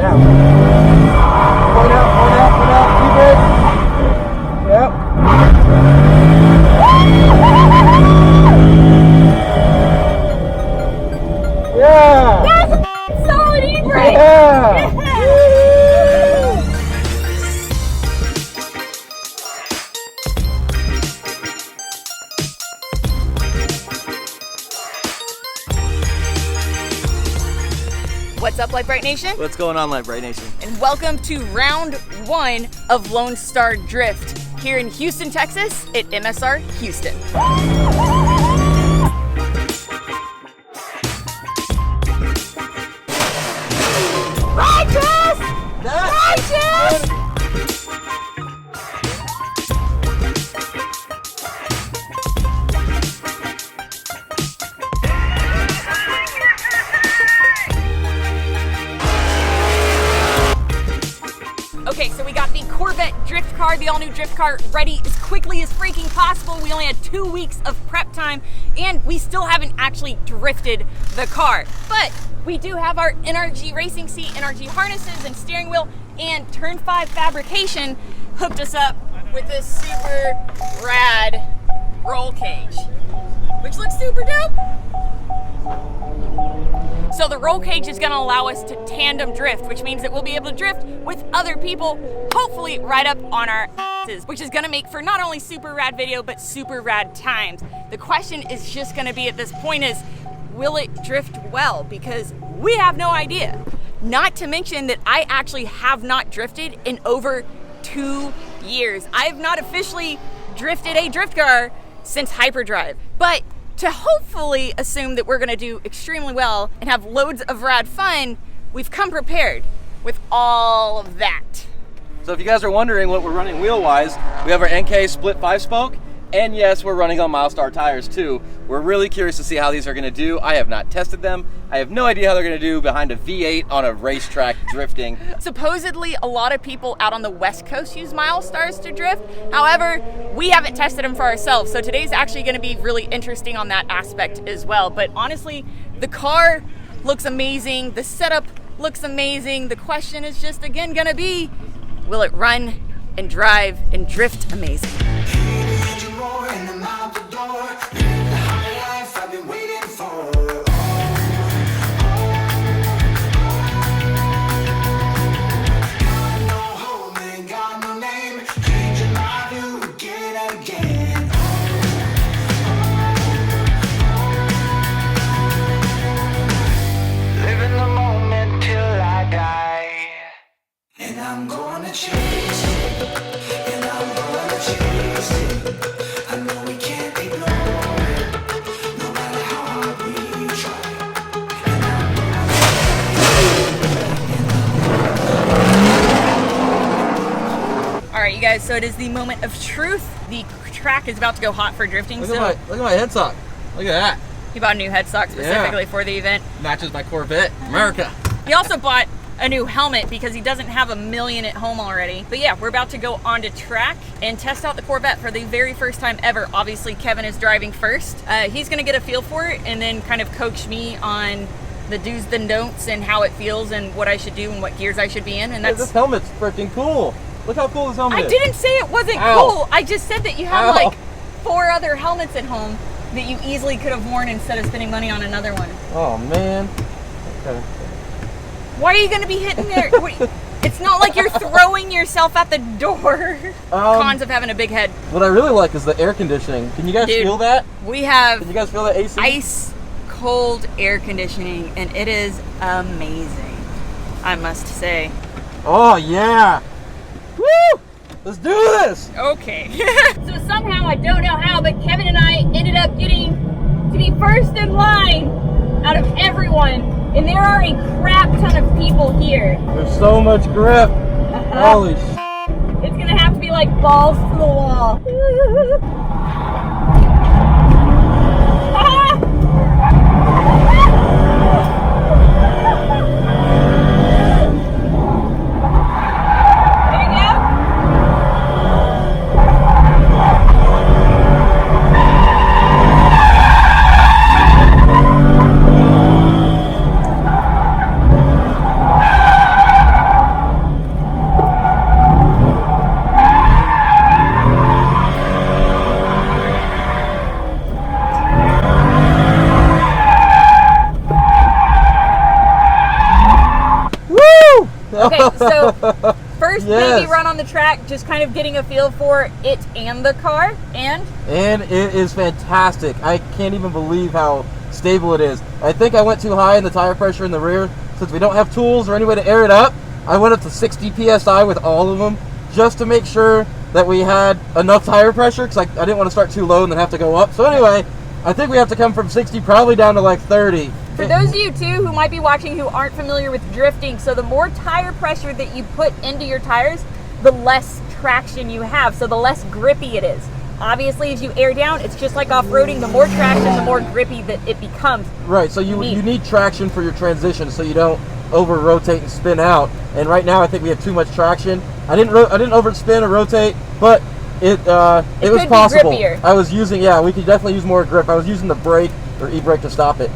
Now. Point out, keep it. Yep. Yeah! That's a solid e-brake! Yeah! What's up, Lite Nation? What's going on, Lite Nation? And welcome to round 1 of Lone Star Drift here in Houston, Texas at MSR Houston. Righteous! Righteous! Okay, so we got the Corvette drift car, the all-new drift car, ready as quickly as freaking possible. We only had 2 weeks of prep time, and we still haven't actually drifted the car. But we do have our NRG racing seat, NRG harnesses, and steering wheel, and Turn 5 Fabrication hooked us up with this super rad roll cage, which looks super dope. So the roll cage is gonna allow us to tandem drift, which means that we'll be able to drift with other people, hopefully right up on our asses, which is gonna make for not only super rad video, but super rad times. The question is just gonna be at this point is, will it drift well? Because we have no idea. Not to mention that I actually have not drifted in over 2 years. I have not officially drifted a drift car since Hyperdrive, but to hopefully assume that we're gonna do extremely well and have loads of rad fun, we've come prepared with all of that. So if you guys are wondering what we're running wheel-wise, we have our NK split 5-spoke, and yes, we're running on Milestar tires too. We're really curious to see how these are gonna do. I have not tested them. I have no idea how they're gonna do behind a V8 on a racetrack drifting. Supposedly, a lot of people out on the West Coast use Milestars to drift. However, we haven't tested them for ourselves, so today's actually gonna be really interesting on that aspect as well. But honestly, the car looks amazing. The setup looks amazing. The question is just, again, gonna be, will it run and drive and drift amazing? I'm gonna chase it, and I'm gonna chase it. I know we can't ignore it, no matter how hard we try. And I'm gonna Alright, you guys, so it is the moment of truth. The track is about to go hot for drifting. Look at my headstock. Look at that. He bought a new headstock specifically for the event. Matches my Corvette, America. He also bought a new helmet because he doesn't have a million at home already. But yeah, we're about to go onto track and test out the Corvette for the very first time ever. Obviously, Kevin is driving first. He's gonna get a feel for it and then kind of coach me on the do's and don'ts and how it feels and what I should do and what gears I should be in. And that's, this helmet's freaking cool. Look how cool this helmet is. I didn't say it wasn't cool. I just said that you have like 4 other helmets at home that you easily could have worn instead of spending money on another one. Oh man. Okay. Why are you going to be hitting there? It's not like you're throwing yourself at the door. Cons of having a big head. What I really like is the air conditioning. Can you guys feel that? We have Can you guys feel that AC? ice cold air conditioning, and it is amazing, I must say. Oh yeah. Woo! Let's do this. Okay. So somehow, I don't know how, but Kevin and I ended up getting to be first in line out of everyone. And there are a crap ton of people here. There's so much grip. Holy shit. It's gonna have to be like balls to the wall. Okay, so first Yes. baby run on the track, just kind of getting a feel for it and the car, and it is fantastic. I can't even believe how stable it is. I think I went too high in the tire pressure in the rear. Since we don't have tools or any way to air it up, I went up to 60 PSI with all of them just to make sure that we had enough tire pressure, because I didn't want to start too low and then have to go up. So anyway, I think we have to come from 60 probably down to like 30. for those of you too who might be watching who aren't familiar with drifting, so the more tire pressure that you put into your tires, the less traction you have, so the less grippy it is. Obviously, as you air down, it's just like off-roading. The more traction, the more grippy that it becomes. Right, so you need traction for your transition so you don't over-rotate and spin out. And right now, I think we have too much traction. I didn't overspin or rotate, but it was possible. Grippier. I was using, we could definitely use more grip. I was using the brake or e-brake to stop it.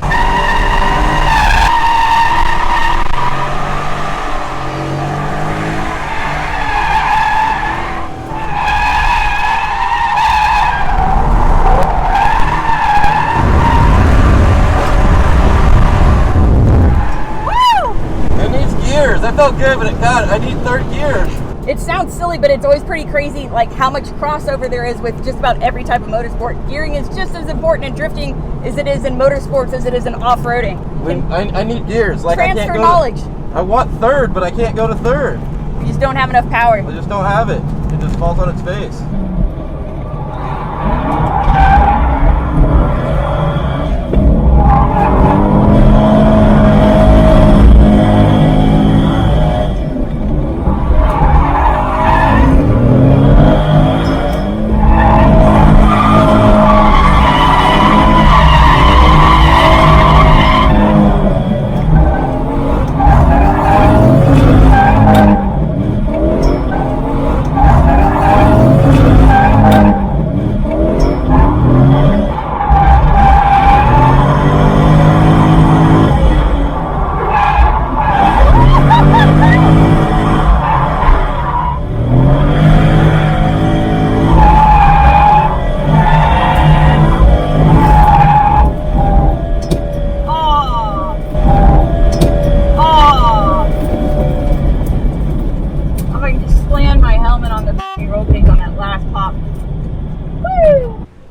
That felt good, but I need third gear. It sounds silly, but it's always pretty crazy, like how much crossover there is with just about every type of motorsport. Gearing is just as important in drifting as it is in motorsports as it is in off-roading. I need gears. Like transfer I can't go knowledge. I want third, but I can't go to third. You just don't have enough power. I just don't have it. It just falls on its face.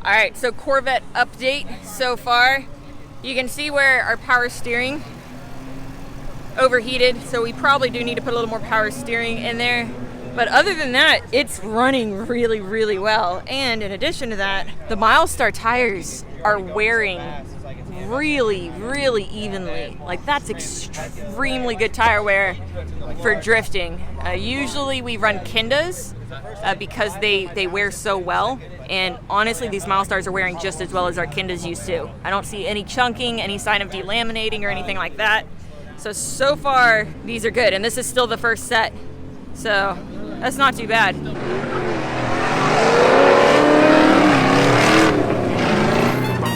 Alright, so Corvette update so far. You can see where our power steering overheated, so we probably do need to put a little more power steering in there. But other than that, it's running really, really well. And in addition to that, the Milestar tires are wearing really, really evenly. Like, that's extremely good tire wear for drifting. Usually we run Kindas because they wear so well. And honestly, these Milestars are wearing just as well as our Kindas used to. I don't see any chunking, any sign of delaminating or anything like that. So far, these are good. And this is still the first set. So that's not too bad. From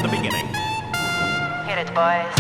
the beginning. Hit it, boys.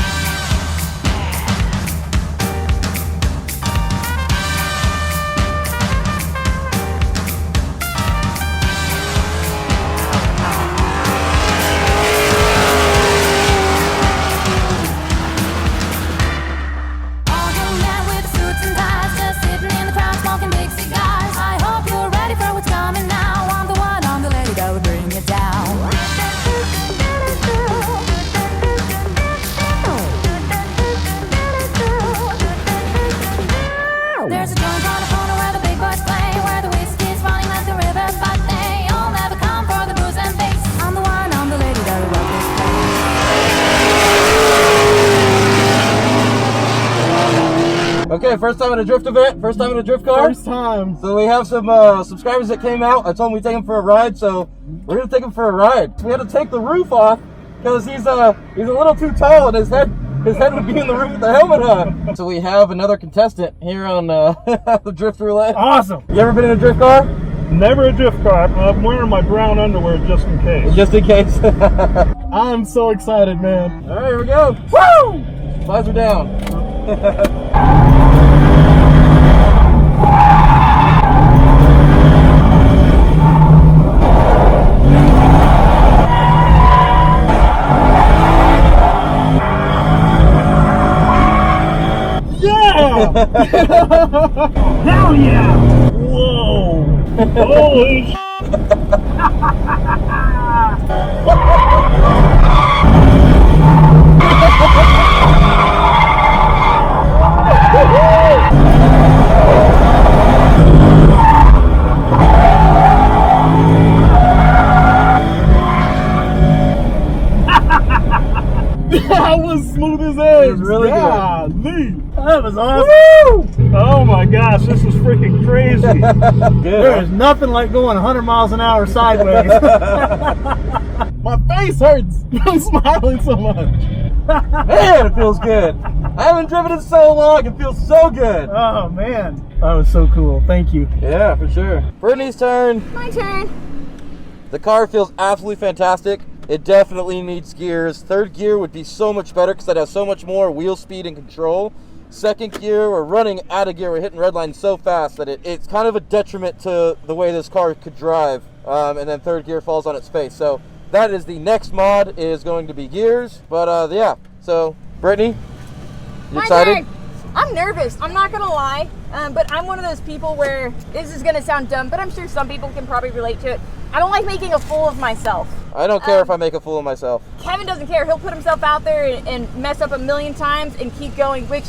Okay, first time at a drift event, first time in a drift car. First time. So we have some subscribers that came out. I told them we'd take them for a ride, so we're gonna take them for a ride. We had to take the roof off because he's a little too tall and his head would be in the roof with the helmet on. So we have another contestant here on the drift roulette. Awesome. You ever been in a drift car? Never a drift car, but I'm wearing my brown underwear just in case. Just in case. I'm so excited, man. All right, here we go. Woo! Slides are down. Yeah! Hell yeah! Whoa! Holy sh! That was smooth as eggs. It was really good. good. That was awesome. Woo! Oh my gosh, this is freaking crazy. There is nothing like going 100 miles an hour sideways. My face hurts. I'm smiling so much. Man, it feels good. I haven't driven it so long. It feels so good. Oh man, that was so cool. Thank you. Yeah, for sure. Brittany's turn. My turn. The car feels absolutely fantastic. It definitely needs gears. Third gear would be so much better because it has so much more wheel speed and control. Second gear, we're running out of gear. We're hitting red lines so fast that it's kind of a detriment to the way this car could drive. And then third gear falls on its face. So that is the next mod, is going to be gears. But yeah, so Brittany, you excited? Turn. I'm nervous, I'm not gonna lie. But I'm one of those people where, this is gonna sound dumb, but I'm sure some people can probably relate to it. I don't like making a fool of myself. I don't care if I make a fool of myself. Kevin doesn't care. He'll put himself out there and mess up a million times and keep going, which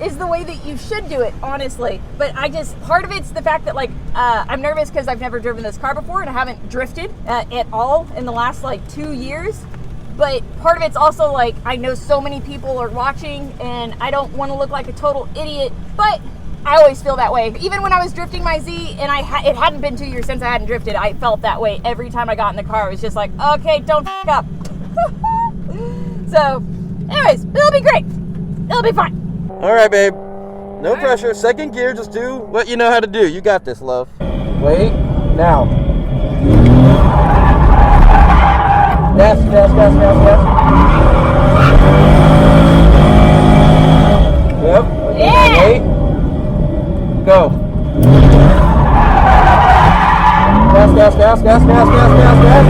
is the way that you should do it, honestly. But part of it's the fact that I'm nervous because I've never driven this car before and I haven't drifted at all in the last 2 years. But part of it's also I know so many people are watching and I don't want to look like a total idiot, but I always feel that way. Even when I was drifting my Z and it hadn't been 2 years since I hadn't drifted, I felt that way every time I got in the car. It was just okay, don't f up. So, anyways, it'll be great. It'll be fine. All right, babe. No pressure. Second gear, just do what you know how to do. You got this, love. Wait, now. Gas, gas, gas, gas, gas. Yep. Yeah. Wait. Go. Gas, gas, gas, gas, gas, gas, gas, gas.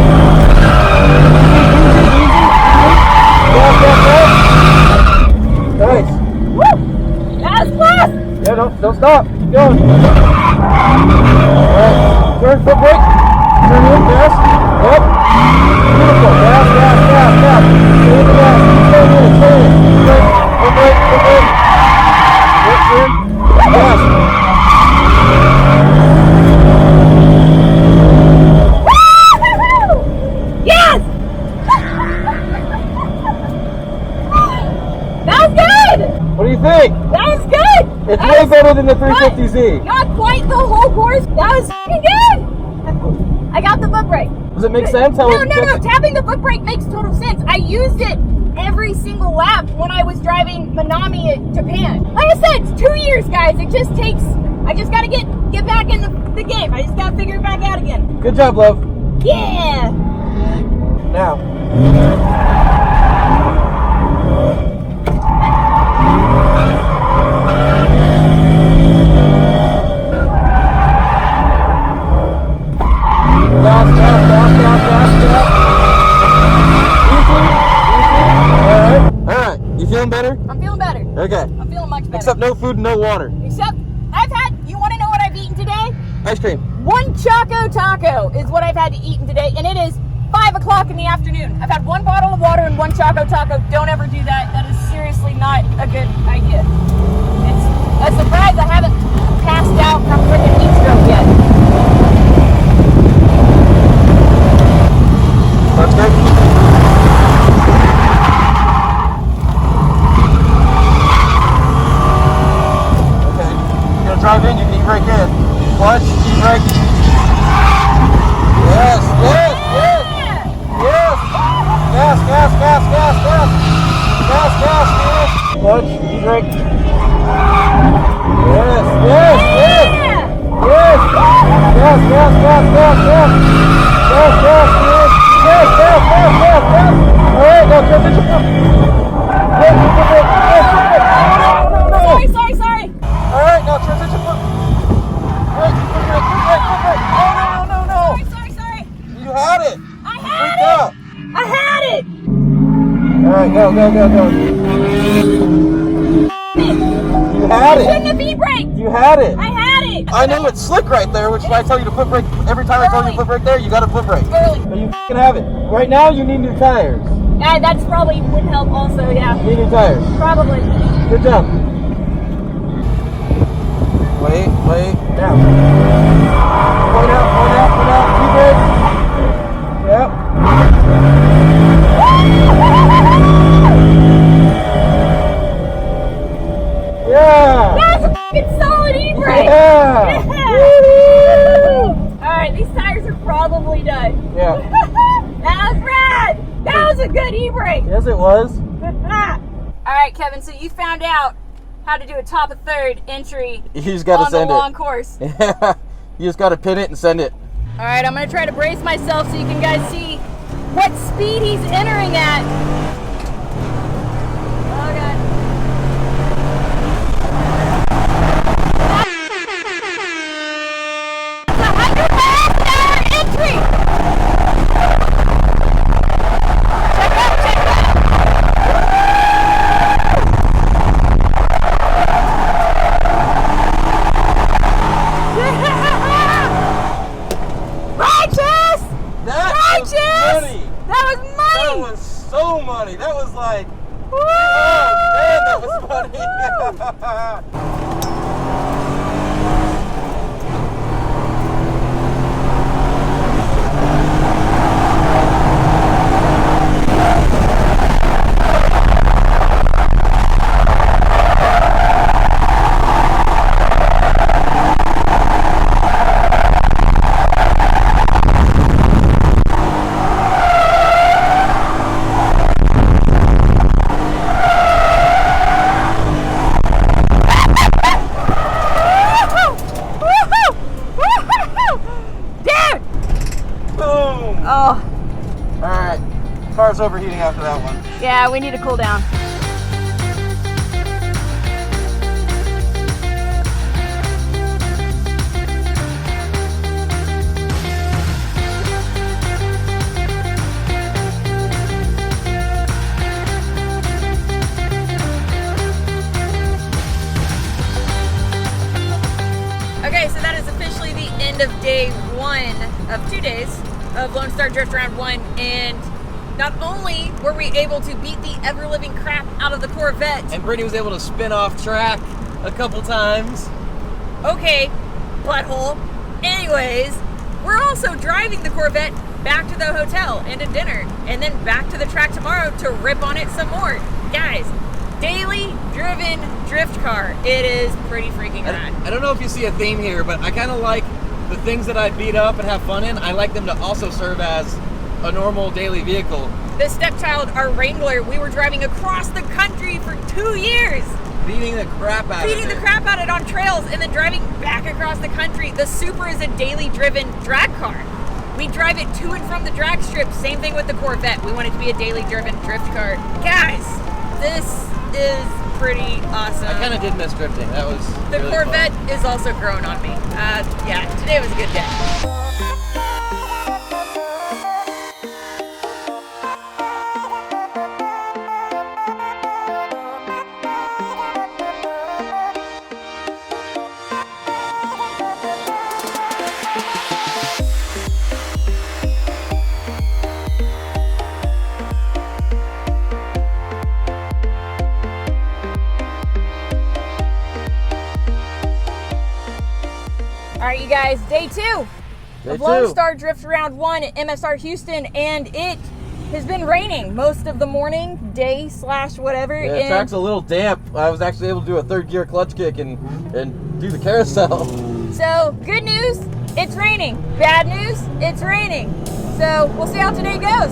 Gas, gas, gas. Nice. Woo! That was fast! Yeah, don't stop. Keep going. Alright. Turn, foot brake. Turn in, gas. Yep. Beautiful. Gas, gas, gas, gas. Stay in the gas. Stay in. Brake, foot brake, foot brake. Yep, turn. Gas. Yes! That was good! What do you think? That was good! It's That way was better than the 350Z. Not quite the whole course. That was f***ing good! I got the foot brake. Does it make sense? How No. Tapping the foot brake makes total sense. I used it every single lap when I was driving Minami at Japan. Like I said, it's 2 years, guys. It just takes. I just gotta get back in the game. I just gotta figure it back out again. Good job, love. Yeah. Now. Gas, gas, gas, gas, gas, gas. Easy. Alright. You feeling better? I'm feeling better. Okay. I'm feeling much better. Except no food and no water. Except you want to know what I've eaten today? Ice cream. One Choco Taco is what I've had to eat today, and it is 5 o'clock in the afternoon. I've had 1 bottle of water and 1 Choco Taco. Don't ever do that. That is seriously not a good idea. It's a surprise I haven't passed out from freaking heat stroke yet. That's good. Okay. You're gonna drive in, you can e-brake in. Clutch, e-brake. Yes, yes, yes. Yes. Gas, gas, gas, gas, gas. Gas, gas, gas. Clutch, e-brake. Yes, yes, yes. Yes. Gas, gas, gas, gas, gas. Gas, gas, gas. Yes, gas, gas, gas, gas. All right, now transition. Yes, Sorry. all right, now transition. Right, no. Sorry. You had it. I Freaked had out. it. I had it. All right, go. You had it. Shouldn't have been You had it. I had it. I know it's slick right there, which is why I tell you to foot brake. Every time I tell you to foot brake there, you got to foot brake. Early. But you can have it. Right now, you need new tires. Yeah, that's probably would help also, yeah. You need new tires. Probably. Good job. Wait. Down. Point out. Keep it. Yep. Yeah. That's a fucking solid e-brake. Yeah. Alright, these tires are probably done. Yeah. That was rad. That was a good e-brake. Yes, it was. Alright, Kevin, so you found out how to do a top of third entry You just got to on the send long it. course. Yeah. You just got to pin it and send it. Alright, I'm going to try to brace myself so you can guys see what speed he's entering at. Oh, God. It's 100 miles an hour entry! Check out! Righteous! Righteous! That was money! That was so money. That was like, Woo! oh man, that was funny. Boom. Oh, All right, car's overheating after that one. yeah, we need to cool down. Okay, so that is officially the end of day one of 2 days of Lone Star Drift Round 1, and not only were we able to beat the ever-living crap out of the Corvette, And Brittany was able to spin off track a couple times. okay, butthole, anyways, we're also driving the Corvette back to the hotel and to dinner, and then back to the track tomorrow to rip on it some more. Guys, daily driven drift car. It is pretty freaking rad. I don't know if you see a theme here, but I kind of like the things that I beat up and have fun in. I like them to also serve as a normal daily vehicle. The stepchild, our Wrangler, we were driving across the country for 2 years. Beating the crap out of it. Beating the crap out of it on trails and then driving back across the country. The Supra is a daily driven drag car. We drive it to and from the drag strip. Same thing with the Corvette. We want it to be a daily driven drift car. Guys, this is pretty awesome. I kind of did miss drifting. That was The really Corvette fun. is also growing on me. Yeah, today was a good day. All right, you guys, day two of Lone Star Drift Round 1 at MSR Houston, and it has been raining most of the morning, day / whatever. Yeah, the and track's a little damp. I was actually able to do a third gear clutch kick and do the carousel. so, good news, it's raining. Bad news, it's raining. So, we'll see how today goes.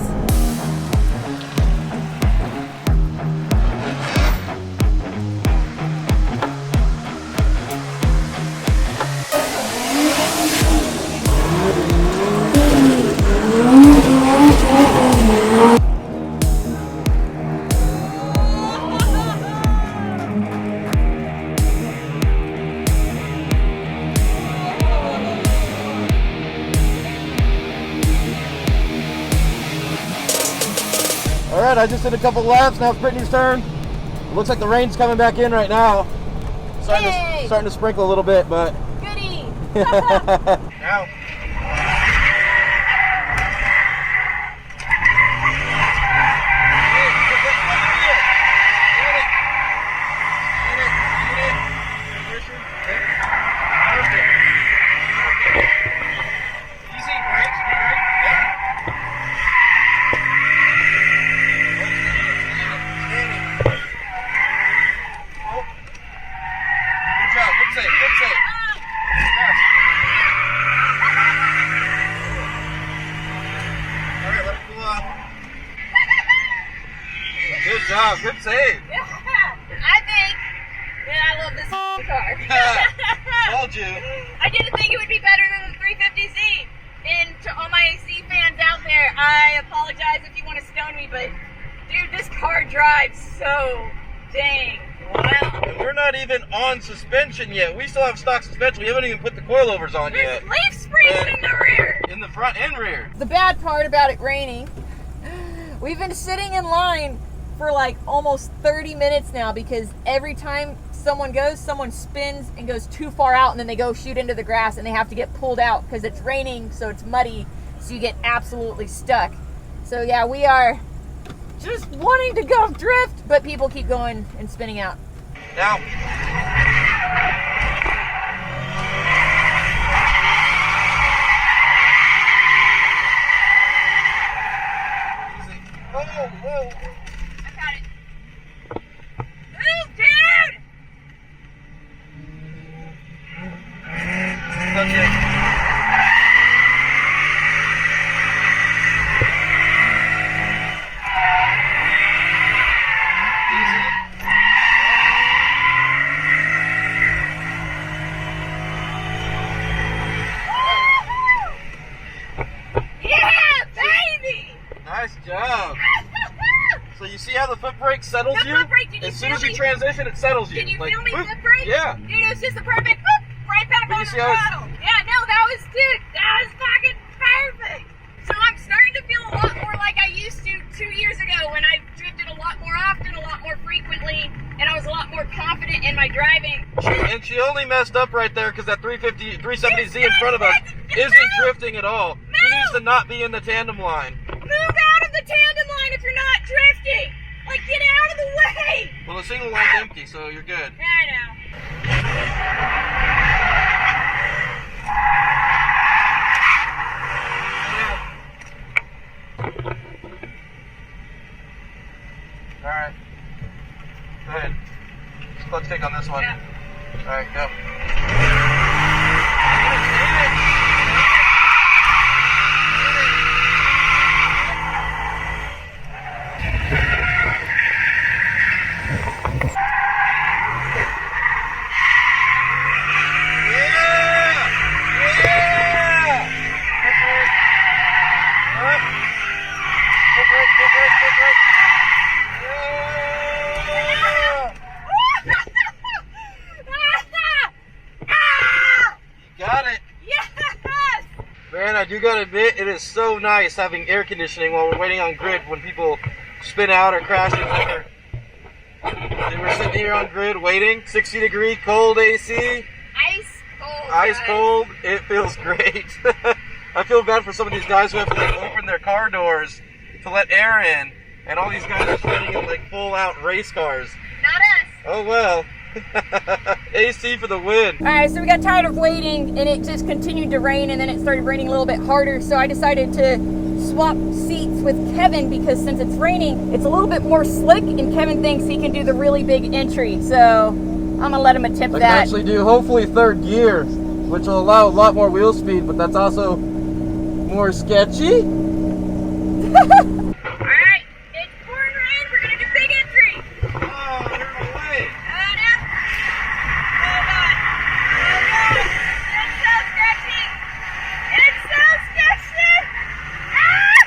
All right, I just did a couple laps. Now it's Brittany's turn. It looks like the rain's coming back in right now. Starting to sprinkle a little bit, but Goody! now. Good job, good save. I think that I love this car. Told you. I didn't think it would be better than the 350Z. And to all my AC fans out there, I apologize if you want to stone me, but dude, this car drives so dang well. And we're not even on suspension yet. We still have stock suspension. We haven't even put the coilovers on There's yet. leaf springs in the rear. In the front and rear. The bad part about it raining, we've been sitting in line for like almost 30 minutes now because every time someone spins and goes too far out and then they go shoot into the grass and they have to get pulled out because it's raining, so it's muddy, so you get absolutely stuck. So yeah, we are just wanting to go drift, but people keep going and spinning out. Now. Whoa. I got it. Move, dude! That's it. Yeah, baby! Nice job. So you see how the foot brake settles The you? foot brake, did you as soon feel as you me? transition, it settles you. Can you Like, feel me, boop. foot brake? Yeah. Dude, it was just a perfect whoop, right back But on you the see how it's- throttle. Yeah, no, that was fucking perfect. So I'm starting to feel a lot more like I used to 2 years ago when I drifted a lot more often, a lot more frequently, and I was a lot more confident in my driving. And she only messed up right there because that 370Z in front of us isn't drifting at all. She needs to not be in the tandem line. Move out of the tandem line if you're not drifting. Like, get out of the way. Well, the single line's empty, so you're good. Yeah, I know. All right. Go ahead. Let's take on this one. Yeah. All right, go. Got it. Yes! Man, I do gotta admit, it is so nice having air conditioning while we're waiting on grid when people spin out or crash into They were sitting here on grid waiting, 60-degree cold AC, Ice cold. ice guys. cold. It feels great. I feel bad for some of these guys who have to like open their car doors to let air in, and all these guys are sitting in like full-out race cars. Not us. Oh well. AC for the win. Alright, so we got tired of waiting and it just continued to rain and then it started raining a little bit harder, so I decided to swap seats with Kevin because since it's raining, it's a little bit more slick and Kevin thinks he can do the really big entry, so I'm gonna let him attempt I can that. actually do hopefully third gear, which will allow a lot more wheel speed, but that's also more sketchy. Alright, it's pouring rain, we're gonna do big entry. Oh, you're in my way. Oh no. Oh god. Oh god. It's so sketchy. It's so sketchy. Ah!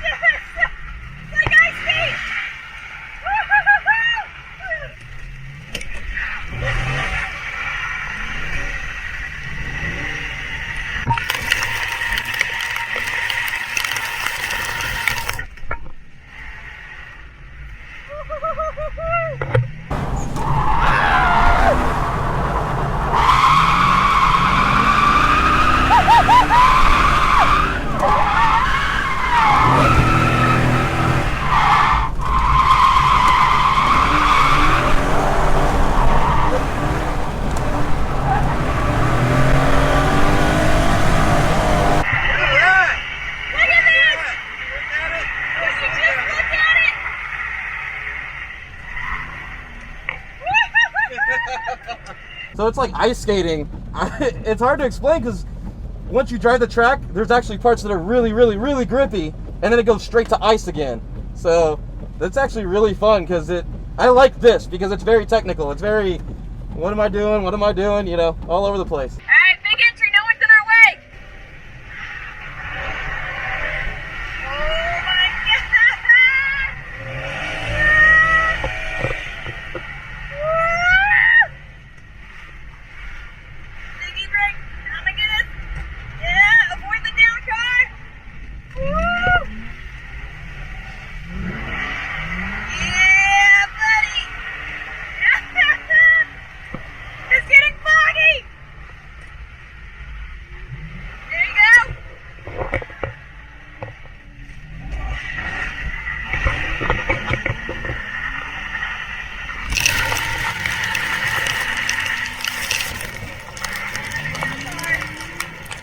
It's like ice skating. So it's like ice skating. It's hard to explain because once you drive the track, there's actually parts that are really, really, really grippy, and then it goes straight to ice again. So that's actually really fun because I like this because it's very technical. It's very, what am I doing? What am I doing? You know, all over the place. All right, big entry. No one's in our way. Oh my God! Diggy brake. Oh my goodness. Yeah, avoid the down car. Woo! Yeah, buddy. It's getting foggy. There you go.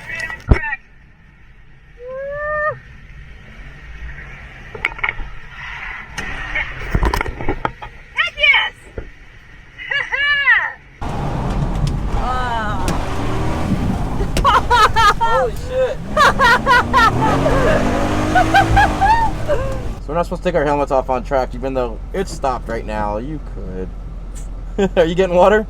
Right on track. Woo! Heck yes! Holy shit. So we're not supposed to take our helmets off on track, even though it's stopped right now. You could. Are you getting water?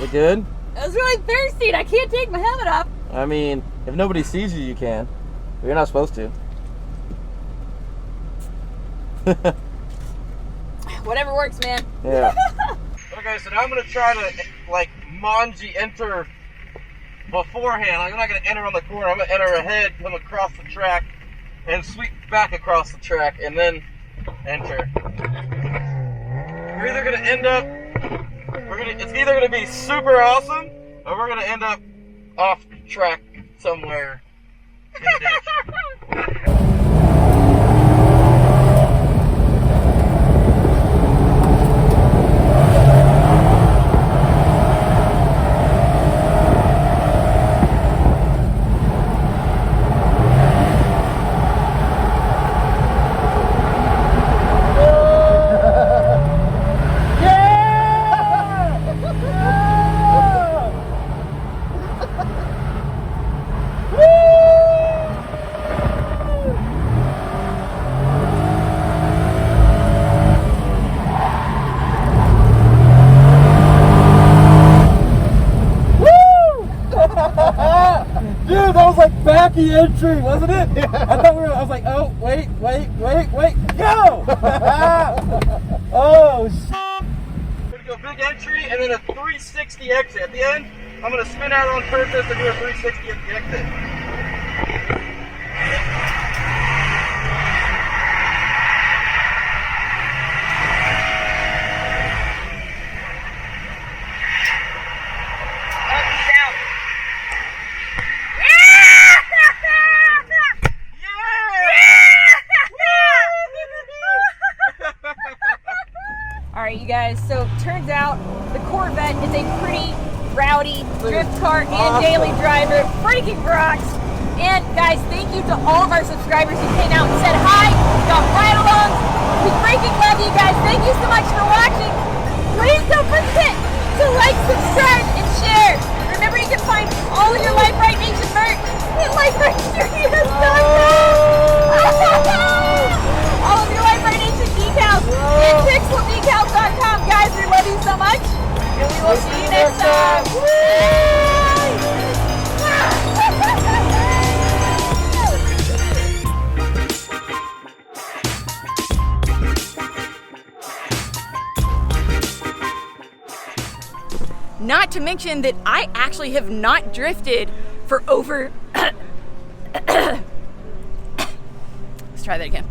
You good? I was really thirsty and I can't take my helmet off. I mean, if nobody sees you, you can. But you're not supposed to. Whatever works, man. Yeah. Okay, so now I'm gonna try to like manji enter beforehand. Like, I'm not gonna enter on the corner. I'm gonna enter ahead, come across the track, and sweep back across the track, and then enter. We're either gonna end up. It's either gonna be super awesome, or we're gonna end up off track somewhere in the ditch. Dude, that was like backy entry, wasn't it? Yeah. I was like, oh, wait, go! Oh, I'm gonna go big entry and then a 360 exit. At the end, I'm gonna spin out on purpose and do a 360 at the exit. Alright, you guys, so turns out the Corvette is a pretty rowdy drift car and daily driver. Freaking rocks! And guys, thank you to all of our subscribers who came out and said hi, got ride-alongs. We freaking love you guys. Thank you so much for watching. Please don't forget to like, subscribe, and share. Remember, you can find all of your Life Right Nation merch at LifeRightStudios.com. All of your Life Right Nation decals at pixeldecals.com. Guys, we love you so much, and we will see you next time. Not to mention that I actually have not drifted for over... Let's try that again.